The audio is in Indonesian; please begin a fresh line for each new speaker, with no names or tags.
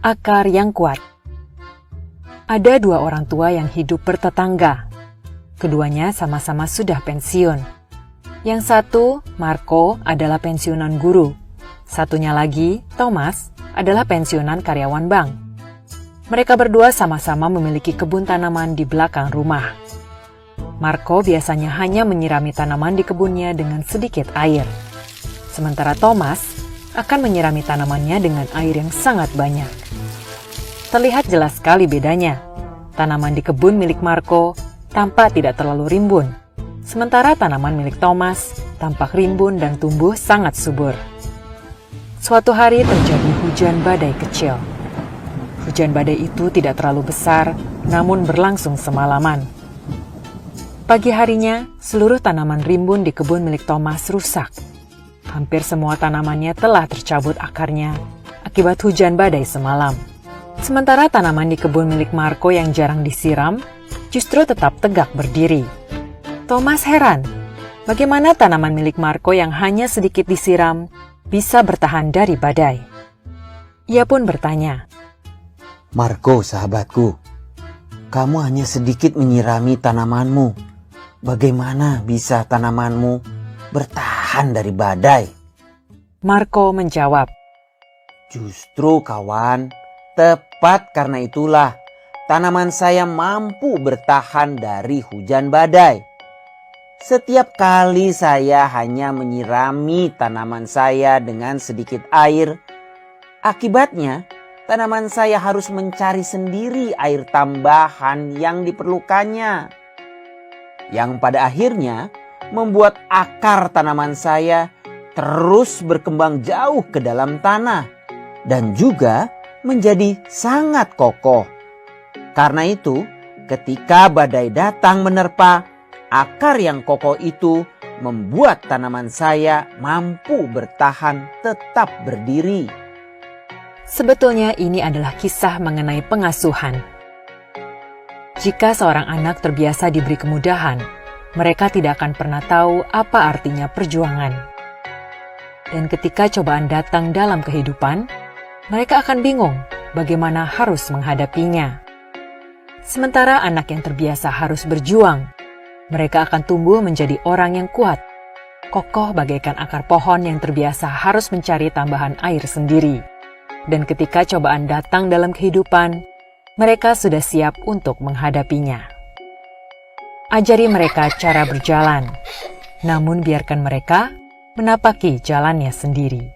Akar yang kuat. Ada dua orang tua yang hidup bertetangga. Keduanya sama-sama sudah pensiun. Yang satu, Marco, adalah pensiunan guru. Satunya lagi, Thomas, adalah pensiunan karyawan bank. Mereka berdua sama-sama memiliki kebun tanaman di belakang rumah. Marco biasanya hanya menyirami tanaman di kebunnya dengan sedikit air. Sementara Thomas akan menyirami tanamannya dengan air yang sangat banyak. Terlihat jelas sekali bedanya. Tanaman di kebun milik Marco tampak tidak terlalu rimbun, sementara tanaman milik Thomas tampak rimbun dan tumbuh sangat subur. Suatu hari terjadi hujan badai kecil. Hujan badai itu tidak terlalu besar, namun berlangsung semalaman. Pagi harinya, seluruh tanaman rimbun di kebun milik Thomas rusak. Hampir semua tanamannya telah tercabut akarnya akibat hujan badai semalam. Sementara tanaman di kebun milik Marco yang jarang disiram justru tetap tegak berdiri. Thomas heran, bagaimana tanaman milik Marco yang hanya sedikit disiram bisa bertahan dari badai. Ia pun bertanya,
"Marco, sahabatku, kamu hanya sedikit menyirami tanamanmu. Bagaimana bisa tanamanmu bertahan dari badai?"
Marco menjawab,
"Justru kawan, tepat karena itulah tanaman saya mampu bertahan dari hujan badai. Setiap kali saya hanya menyirami tanaman saya dengan sedikit air, akibatnya tanaman saya harus mencari sendiri air tambahan yang diperlukannya. Yang pada akhirnya membuat akar tanaman saya terus berkembang jauh ke dalam tanah dan juga menjadi sangat kokoh. Karena itu, ketika badai datang menerpa, akar yang kokoh itu membuat tanaman saya mampu bertahan tetap berdiri."
sebetulnya ini adalah kisah mengenai pengasuhan. Jika seorang anak terbiasa diberi kemudahan, mereka tidak akan pernah tahu apa artinya perjuangan. Dan ketika cobaan datang dalam kehidupan, mereka akan bingung bagaimana harus menghadapinya. Sementara anak yang terbiasa harus berjuang, mereka akan tumbuh menjadi orang yang kuat, kokoh bagaikan akar pohon yang terbiasa harus mencari tambahan air sendiri. Dan ketika cobaan datang dalam kehidupan, mereka sudah siap untuk menghadapinya. Ajari mereka cara berjalan, namun biarkan mereka menapaki jalannya sendiri.